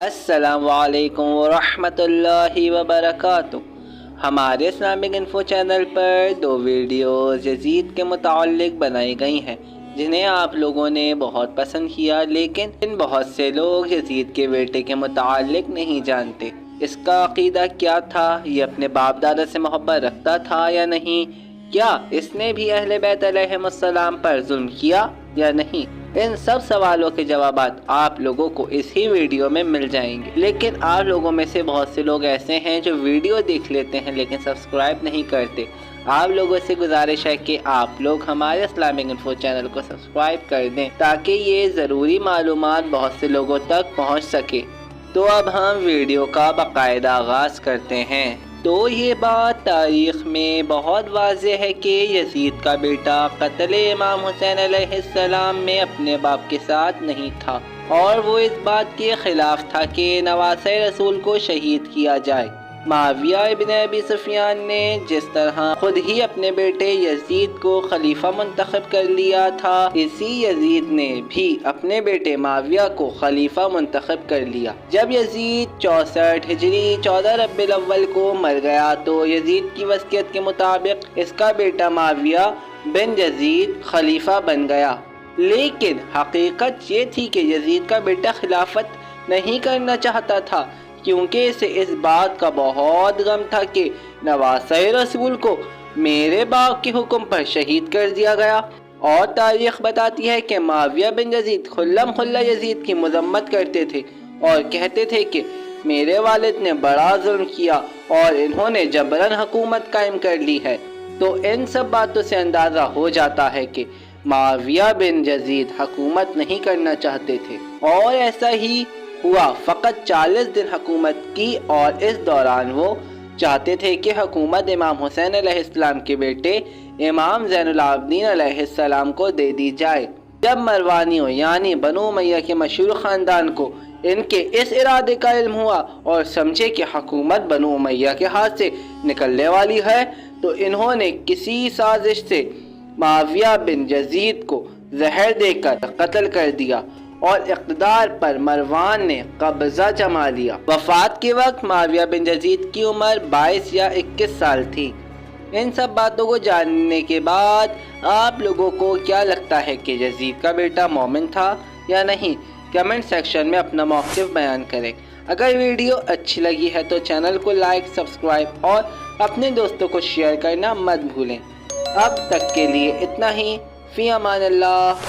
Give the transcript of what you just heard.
السلام علیکم ورحمۃ اللہ وبرکاتہ۔ ہمارے اسلامک انفو چینل پر دو ویڈیوز یزید کے متعلق بنائی گئی ہیں جنہیں آپ لوگوں نے بہت پسند کیا، لیکن بہت سے لوگ یزید کے بیٹے کے متعلق نہیں جانتے۔ اس کا عقیدہ کیا تھا؟ یہ اپنے باپ دادا سے محبت رکھتا تھا یا نہیں؟ کیا اس نے بھی اہل بیت علیہم السلام پر ظلم کیا یا نہیں؟ ان سب سوالوں کے جوابات آپ لوگوں کو اسی ویڈیو میں مل جائیں گے، لیکن آپ لوگوں میں سے بہت سے لوگ ایسے ہیں جو ویڈیو دیکھ لیتے ہیں لیکن سبسکرائب نہیں کرتے۔ آپ لوگوں سے گزارش ہے کہ آپ لوگ ہمارے اسلامک انفو چینل کو سبسکرائب کر دیں تاکہ یہ ضروری معلومات بہت سے لوگوں تک پہنچ سکے۔ تو اب ہم ویڈیو کا باقاعدہ آغاز کرتے ہیں۔ تو یہ بات تاریخ میں بہت واضح ہے کہ یزید کا بیٹا قتل امام حسین علیہ السلام میں اپنے باپ کے ساتھ نہیں تھا، اور وہ اس بات کے خلاف تھا کہ نواسۂ رسول کو شہید کیا جائے۔ معاویہ ابن ابی سفیان نے جس طرح خود ہی اپنے بیٹے یزید کو خلیفہ منتخب کر لیا تھا، اسی یزید نے بھی اپنے بیٹے معاویہ کو خلیفہ منتخب کر لیا۔ جب یزید 64 ہجری 14 ربیع الاول کو مر گیا تو یزید کی وصیت کے مطابق اس کا بیٹا معاویہ بن یزید خلیفہ بن گیا، لیکن حقیقت یہ تھی کہ یزید کا بیٹا خلافت نہیں کرنا چاہتا تھا، کیونکہ اسے اس بات کا بہت غم تھا کہ نواسۂ رسول کو میرے باپ کے حکم پر شہید کر دیا گیا۔ اور تاریخ بتاتی ہے کہ معاویہ بن یزید کھلم کھلا یزید کی مذمت کرتے تھے اور کہتے تھے کہ میرے والد نے بڑا ظلم کیا اور انہوں نے جبراً حکومت قائم کر لی ہے۔ تو ان سب باتوں سے اندازہ ہو جاتا ہے کہ معاویہ بن یزید حکومت نہیں کرنا چاہتے تھے، اور ایسا ہی ہوا۔ فقط 40 دن حکومت کی، اور اس دوران وہ چاہتے تھے کہ حکومت امام حسین علیہ السلام کے بیٹے امام زین العابدین علیہ السلام کو دے دی جائے۔ جب مروانیوں یعنی بنو امیہ کے مشہور خاندان کو ان کے اس ارادے کا علم ہوا اور سمجھے کہ حکومت بنو امیہ کے ہاتھ سے نکلنے والی ہے، تو انہوں نے کسی سازش سے معاویہ بن یزید کو زہر دے کر قتل کر دیا، اور اقتدار پر مروان نے قبضہ جما لیا۔ وفات کے وقت معاویہ بن یزید کی عمر 22 یا 21 سال تھی۔ ان سب باتوں کو جاننے کے بعد آپ لوگوں کو کیا لگتا ہے کہ یزید کا بیٹا مومن تھا یا نہیں؟ کمنٹ سیکشن میں اپنا موقف بیان کریں۔ اگر ویڈیو اچھی لگی ہے تو چینل کو لائک، سبسکرائب اور اپنے دوستوں کو شیئر کرنا مت بھولیں۔ اب تک کے لیے اتنا ہی۔ فی امان اللہ۔